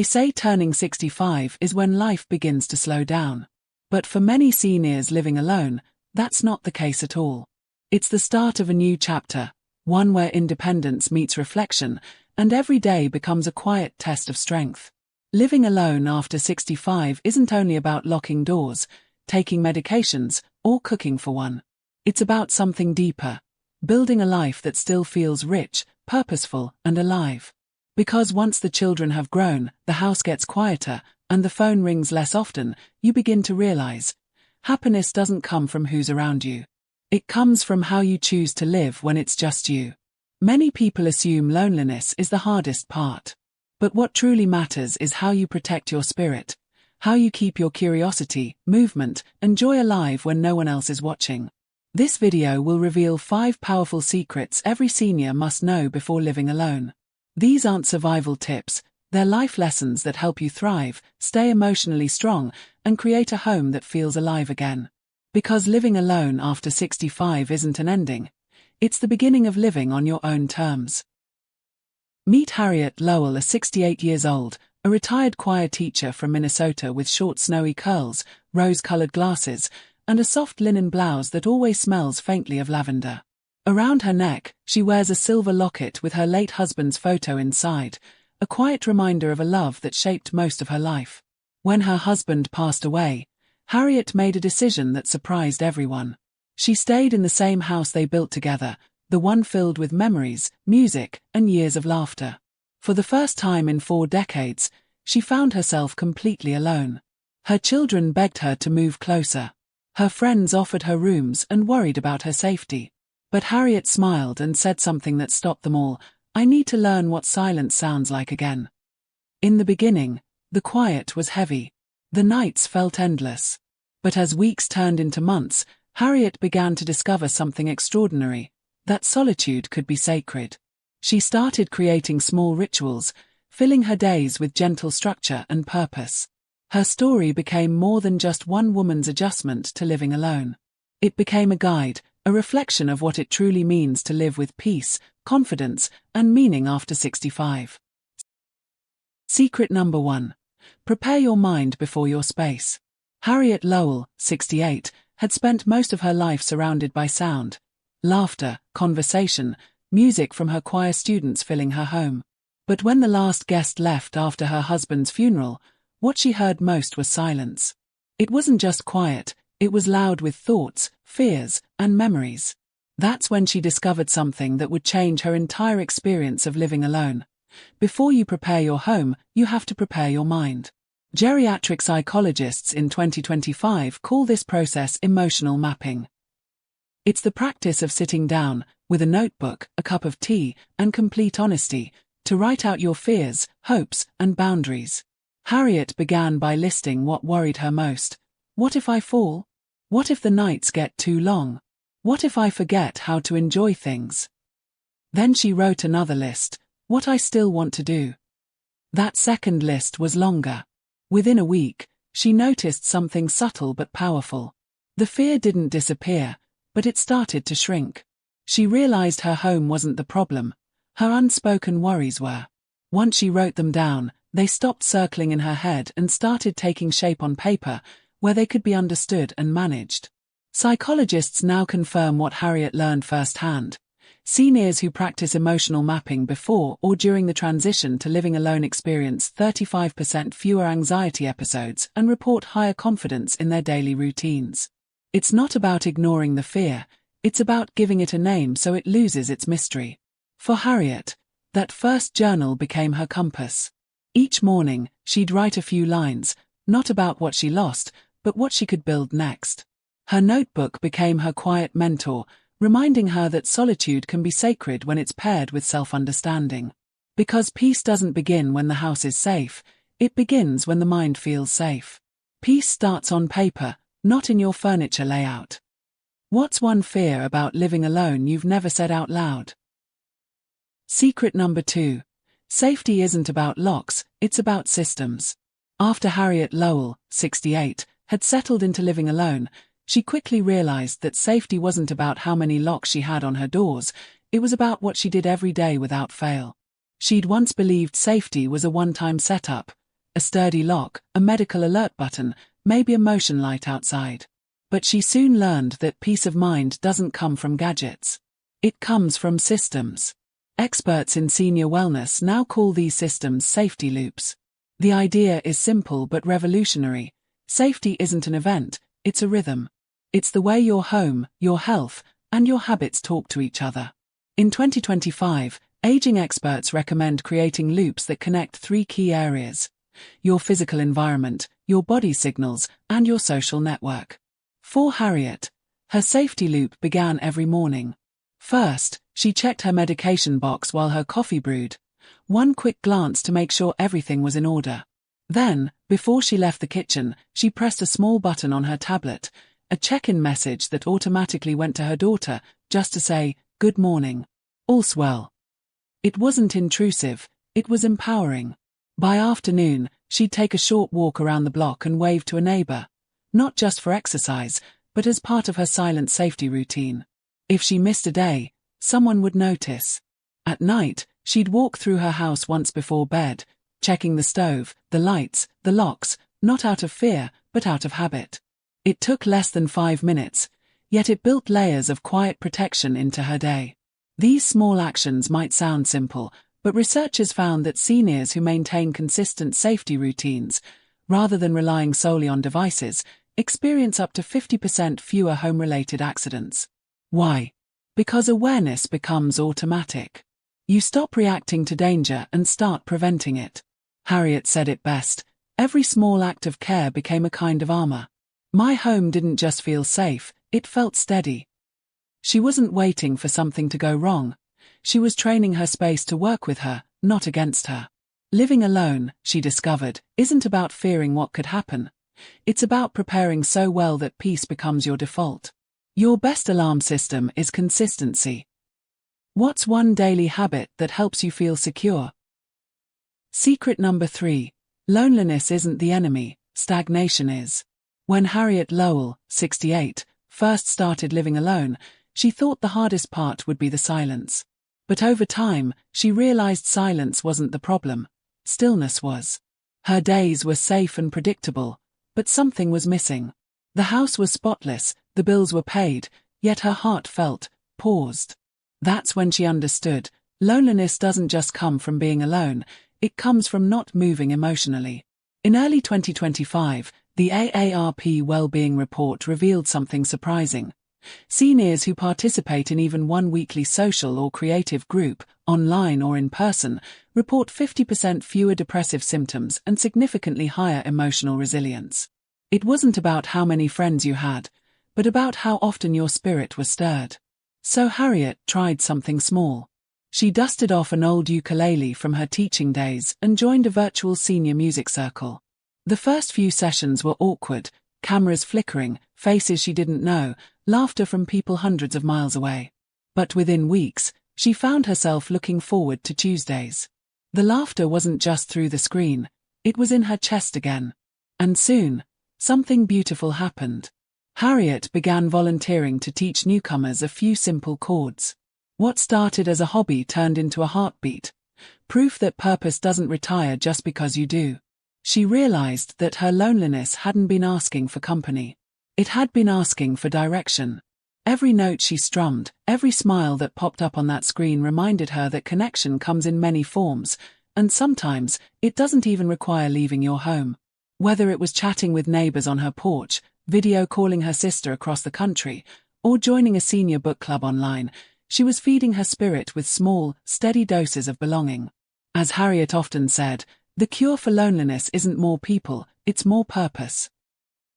Say turning 65 is when life begins to slow down. But for many seniors living alone, that's not the case at all. It's the start of a new chapter, one where independence meets reflection, and every day becomes a quiet test of strength. Living alone after 65 isn't only about locking doors, taking medications, or cooking for one. It's about something deeper, building a life that still feels rich, purposeful, and alive. Because once the children have grown, the house gets quieter, and the phone rings less often, you begin to realize, happiness doesn't come from who's around you. It comes from how you choose to live when it's just you. Many people assume loneliness is the hardest part. But what truly matters is how you protect your spirit, how you keep your curiosity, movement, and joy alive when no one else is watching. This video will reveal 5 powerful secrets every senior must know before living alone. These aren't survival tips, they're life lessons that help you thrive, stay emotionally strong, and create a home that feels alive again. Because living alone after 65 isn't an ending, it's the beginning of living on your own terms. Meet Harriet Lowell, a 68 years old, a retired choir teacher from Minnesota with short snowy curls, rose-colored glasses, and a soft linen blouse that always smells faintly of lavender. Around her neck, she wears a silver locket with her late husband's photo inside, a quiet reminder of a love that shaped most of her life. When her husband passed away, Harriet made a decision that surprised everyone. She stayed in the same house they built together, the one filled with memories, music, and years of laughter. For the first time in 4 decades, she found herself completely alone. Her children begged her to move closer. Her friends offered her rooms and worried about her safety. But Harriet smiled and said something that stopped them all: "I need to learn what silence sounds like again." In the beginning, the quiet was heavy. The nights felt endless. But as weeks turned into months, Harriet began to discover something extraordinary: that solitude could be sacred. She started creating small rituals, filling her days with gentle structure and purpose. Her story became more than just one woman's adjustment to living alone. It became a guide, a reflection of what it truly means to live with peace, confidence, and meaning after 65. Secret number 1. Prepare your mind before your space. Harriet Lowell, 68, had spent most of her life surrounded by sound, laughter, conversation, music from her choir students filling her home. But when the last guest left after her husband's funeral, what she heard most was silence. It wasn't just quiet, it was loud with thoughts, fears, and memories. That's when she discovered something that would change her entire experience of living alone. Before you prepare your home, you have to prepare your mind. Geriatric psychologists in 2025 call this process emotional mapping. It's the practice of sitting down, with a notebook, a cup of tea, and complete honesty, to write out your fears, hopes, and boundaries. Harriet began by listing what worried her most. What if I fall? What if the nights get too long? What if I forget how to enjoy things? Then she wrote another list: what I still want to do. That second list was longer. Within a week, she noticed something subtle but powerful. The fear didn't disappear, but it started to shrink. She realized her home wasn't the problem. Her unspoken worries were. Once she wrote them down, they stopped circling in her head and started taking shape on paper, where they could be understood and managed. Psychologists now confirm what Harriet learned firsthand. Seniors who practice emotional mapping before or during the transition to living alone experience 35% fewer anxiety episodes and report higher confidence in their daily routines. It's not about ignoring the fear, it's about giving it a name so it loses its mystery. For Harriet, that first journal became her compass. Each morning, she'd write a few lines, not about what she lost, but what she could build next. Her notebook became her quiet mentor, reminding her that solitude can be sacred when it's paired with self-understanding. Because peace doesn't begin when the house is safe, it begins when the mind feels safe. Peace starts on paper, not in your furniture layout. What's one fear about living alone you've never said out loud? Secret number 2. Safety isn't about locks, it's about systems. After Harriet Lowell, 68, had settled into living alone, she quickly realized that safety wasn't about how many locks she had on her doors, it was about what she did every day without fail. She'd once believed safety was a one-time setup, a sturdy lock, a medical alert button, maybe a motion light outside. But she soon learned that peace of mind doesn't come from gadgets. It comes from systems. Experts in senior wellness now call these systems safety loops. The idea is simple but revolutionary. Safety isn't an event, it's a rhythm. It's the way your home, your health, and your habits talk to each other. In 2025, aging experts recommend creating loops that connect three key areas: your physical environment, your body signals, and your social network. For Harriet, her safety loop began every morning. First, she checked her medication box while her coffee brewed. One quick glance to make sure everything was in order. Then, before she left the kitchen, she pressed a small button on her tablet, a check-in message that automatically went to her daughter, just to say, "Good morning. All's well." It wasn't intrusive, it was empowering. By afternoon, she'd take a short walk around the block and wave to a neighbor, not just for exercise, but as part of her silent safety routine. If she missed a day, someone would notice. At night, she'd walk through her house once before bed, checking the stove, the lights, the locks, not out of fear, but out of habit. It took less than 5 minutes, yet it built layers of quiet protection into her day. These small actions might sound simple, but researchers found that seniors who maintain consistent safety routines, rather than relying solely on devices, experience up to 50% fewer home-related accidents. Why? Because awareness becomes automatic. You stop reacting to danger and start preventing it. Harriet said it best: every small act of care became a kind of armor. My home didn't just feel safe, it felt steady. She wasn't waiting for something to go wrong. She was training her space to work with her, not against her. Living alone, she discovered, isn't about fearing what could happen. It's about preparing so well that peace becomes your default. Your best alarm system is consistency. What's one daily habit that helps you feel secure? Secret number 3. Loneliness isn't the enemy, stagnation is. When Harriet Lowell, 68, first started living alone, she thought the hardest part would be the silence. But over time, she realized silence wasn't the problem. Stillness was. Her days were safe and predictable, but something was missing. The house was spotless, the bills were paid, yet her heart felt paused. That's when she understood, loneliness doesn't just come from being alone, it comes from not moving emotionally. In early 2025, the AARP Wellbeing Report revealed something surprising. Seniors who participate in even one weekly social or creative group, online or in person, report 50% fewer depressive symptoms and significantly higher emotional resilience. It wasn't about how many friends you had, but about how often your spirit was stirred. So Harriet tried something small. She dusted off an old ukulele from her teaching days and joined a virtual senior music circle. The first few sessions were awkward, cameras flickering, faces she didn't know, laughter from people hundreds of miles away. But within weeks, she found herself looking forward to Tuesdays. The laughter wasn't just through the screen, it was in her chest again. And soon, something beautiful happened. Harriet began volunteering to teach newcomers a few simple chords. What started as a hobby turned into a heartbeat, proof that purpose doesn't retire just because you do. She realized that her loneliness hadn't been asking for company. It had been asking for direction. Every note she strummed, every smile that popped up on that screen reminded her that connection comes in many forms, and sometimes, it doesn't even require leaving your home. Whether it was chatting with neighbors on her porch, video calling her sister across the country, or joining a senior book club online, she was feeding her spirit with small, steady doses of belonging. As Harriet often said, the cure for loneliness isn't more people, it's more purpose.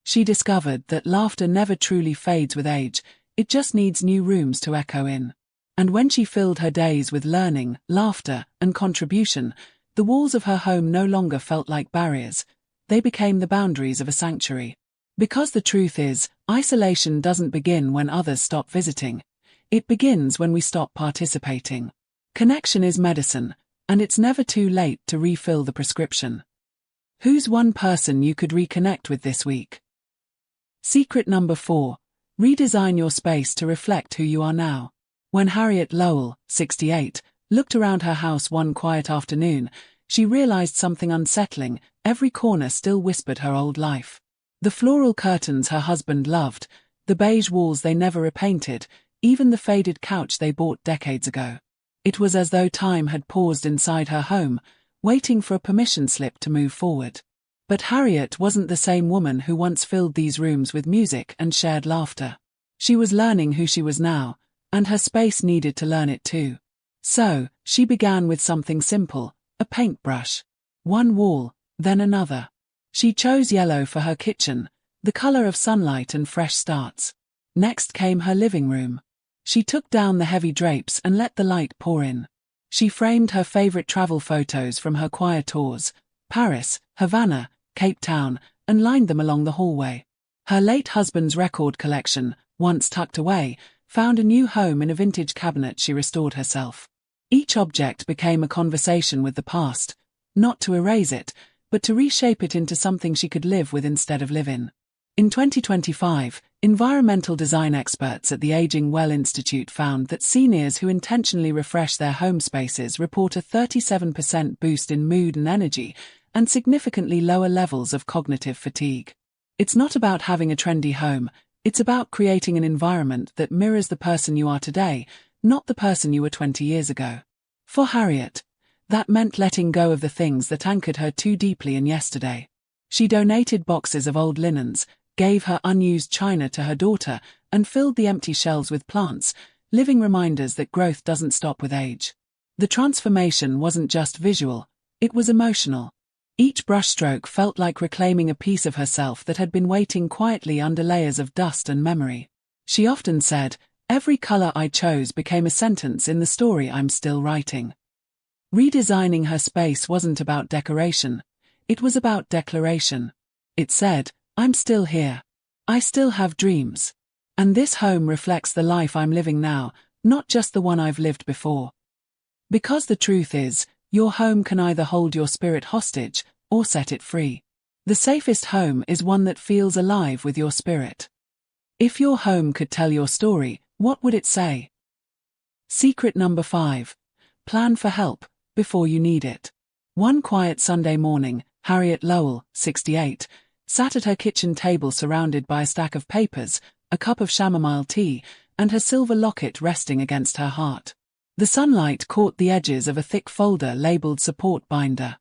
She discovered that laughter never truly fades with age, it just needs new rooms to echo in. And when she filled her days with learning, laughter, and contribution, the walls of her home no longer felt like barriers, they became the boundaries of a sanctuary. Because the truth is, isolation doesn't begin when others stop visiting. It begins when we stop participating. Connection is medicine, and it's never too late to refill the prescription. Who's one person you could reconnect with this week? Secret number 4. Redesign your space to reflect who you are now. When Harriet Lowell, 68, looked around her house one quiet afternoon, she realized something unsettling. Every corner still whispered her old life. The floral curtains her husband loved, the beige walls they never repainted, even the faded couch they bought decades ago. It was as though time had paused inside her home, waiting for a permission slip to move forward. But Harriet wasn't the same woman who once filled these rooms with music and shared laughter. She was learning who she was now, and her space needed to learn it too. So, she began with something simple, a paintbrush. One wall, then another. She chose yellow for her kitchen, the color of sunlight and fresh starts. Next came her living room. She took down the heavy drapes and let the light pour in. She framed her favorite travel photos from her choir tours, Paris, Havana, Cape Town, and lined them along the hallway. Her late husband's record collection, once tucked away, found a new home in a vintage cabinet she restored herself. Each object became a conversation with the past, not to erase it, but to reshape it into something she could live with instead of live in. In 2025, environmental design experts at the Aging Well Institute found that seniors who intentionally refresh their home spaces report a 37% boost in mood and energy, and significantly lower levels of cognitive fatigue. It's not about having a trendy home, it's about creating an environment that mirrors the person you are today, not the person you were 20 years ago. For Harriet, that meant letting go of the things that anchored her too deeply in yesterday. She donated boxes of old linens, gave her unused china to her daughter, and filled the empty shelves with plants, living reminders that growth doesn't stop with age. The transformation wasn't just visual, it was emotional. Each brushstroke felt like reclaiming a piece of herself that had been waiting quietly under layers of dust and memory. She often said, "Every color I chose became a sentence in the story I'm still writing." Redesigning her space wasn't about decoration, it was about declaration. It said, "I'm still here. I still have dreams. And this home reflects the life I'm living now, not just the one I've lived before." Because the truth is, your home can either hold your spirit hostage, or set it free. The safest home is one that feels alive with your spirit. If your home could tell your story, what would it say? Secret number 5. Plan for help, before you need it. One quiet Sunday morning, Harriet Lowell, 68, sat at her kitchen table surrounded by a stack of papers, a cup of chamomile tea, and her silver locket resting against her heart. The sunlight caught the edges of a thick folder labeled support binder.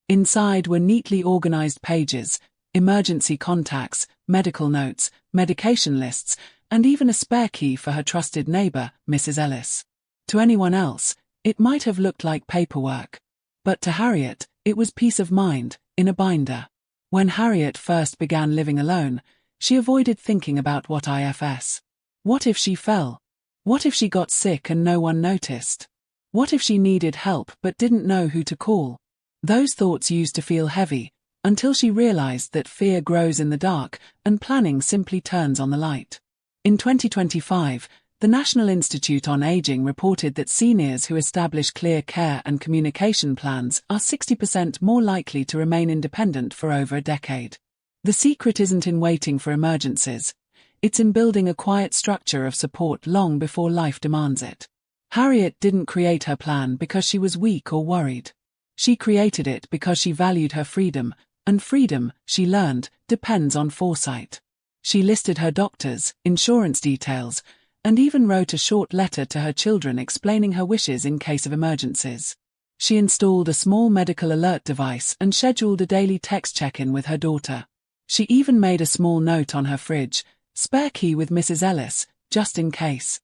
Inside were neatly organized pages, emergency contacts, medical notes, medication lists, and even a spare key for her trusted neighbor, Mrs. Ellis. To anyone else, it might have looked like paperwork. But to Harriet, it was peace of mind, in a binder. When Harriet first began living alone, she avoided thinking about what ifs. What if she fell? What if she got sick and no one noticed? What if she needed help but didn't know who to call? Those thoughts used to feel heavy, until she realized that fear grows in the dark and planning simply turns on the light. In 2025, the National Institute on Aging reported that seniors who establish clear care and communication plans are 60% more likely to remain independent for over a decade. The secret isn't in waiting for emergencies. It's in building a quiet structure of support long before life demands it. Harriet didn't create her plan because she was weak or worried. She created it because she valued her freedom, and freedom, she learned, depends on foresight. She listed her doctors, insurance details, and even wrote a short letter to her children explaining her wishes in case of emergencies. She installed a small medical alert device and scheduled a daily text check-in with her daughter. She even made a small note on her fridge, "Spare key with Mrs. Ellis, just in case."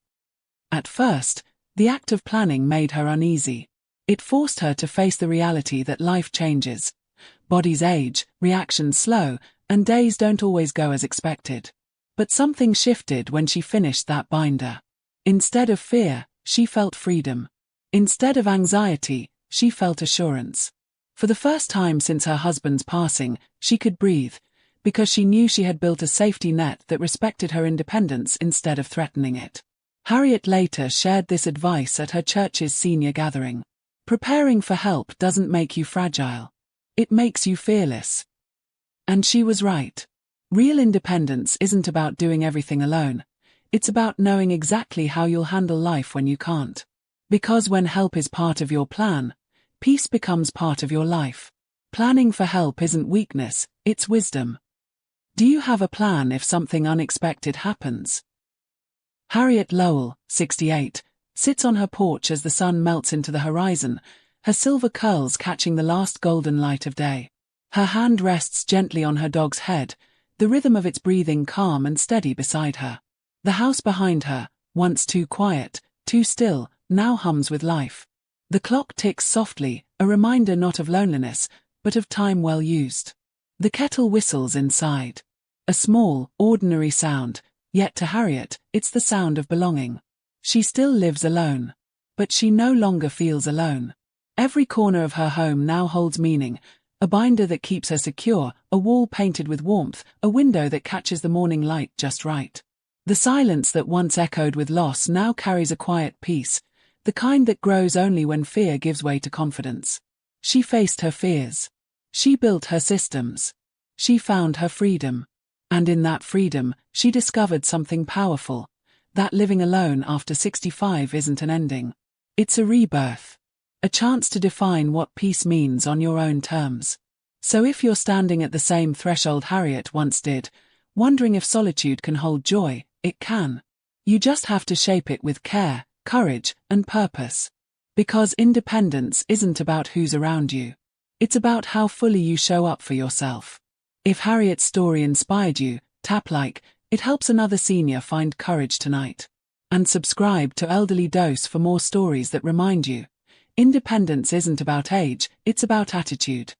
At first, the act of planning made her uneasy. It forced her to face the reality that life changes. Bodies age, reactions slow, and days don't always go as expected. But something shifted when she finished that binder. Instead of fear, she felt freedom. Instead of anxiety, she felt assurance. For the first time since her husband's passing, she could breathe, because she knew she had built a safety net that respected her independence instead of threatening it. Harriet later shared this advice at her church's senior gathering. Preparing for help doesn't make you fragile. It makes you fearless. And she was right. Real independence isn't about doing everything alone. It's about knowing exactly how you'll handle life when you can't. Because when help is part of your plan, peace becomes part of your life. Planning for help isn't weakness, it's wisdom. Do you have a plan if something unexpected happens? Harriet Lowell, 68, sits on her porch as the sun melts into the horizon, her silver curls catching the last golden light of day. Her hand rests gently on her dog's head, the rhythm of its breathing calm and steady beside her. The house behind her, once too quiet, too still, now hums with life. The clock ticks softly, a reminder not of loneliness, but of time well used. The kettle whistles inside. A small, ordinary sound, yet to Harriet, it's the sound of belonging. She still lives alone. But she no longer feels alone. Every corner of her home now holds meaning, a binder that keeps her secure, a wall painted with warmth, a window that catches the morning light just right. The silence that once echoed with loss now carries a quiet peace, the kind that grows only when fear gives way to confidence. She faced her fears. She built her systems. She found her freedom. And in that freedom, she discovered something powerful, that living alone after 65 isn't an ending. It's a rebirth. A chance to define what peace means on your own terms. So if you're standing at the same threshold Harriet once did, wondering if solitude can hold joy, it can. You just have to shape it with care, courage, and purpose. Because independence isn't about who's around you. It's about how fully you show up for yourself. If Harriet's story inspired you, tap like, it helps another senior find courage tonight. And subscribe to Elderly Dose for more stories that remind you. Independence isn't about age, it's about attitude.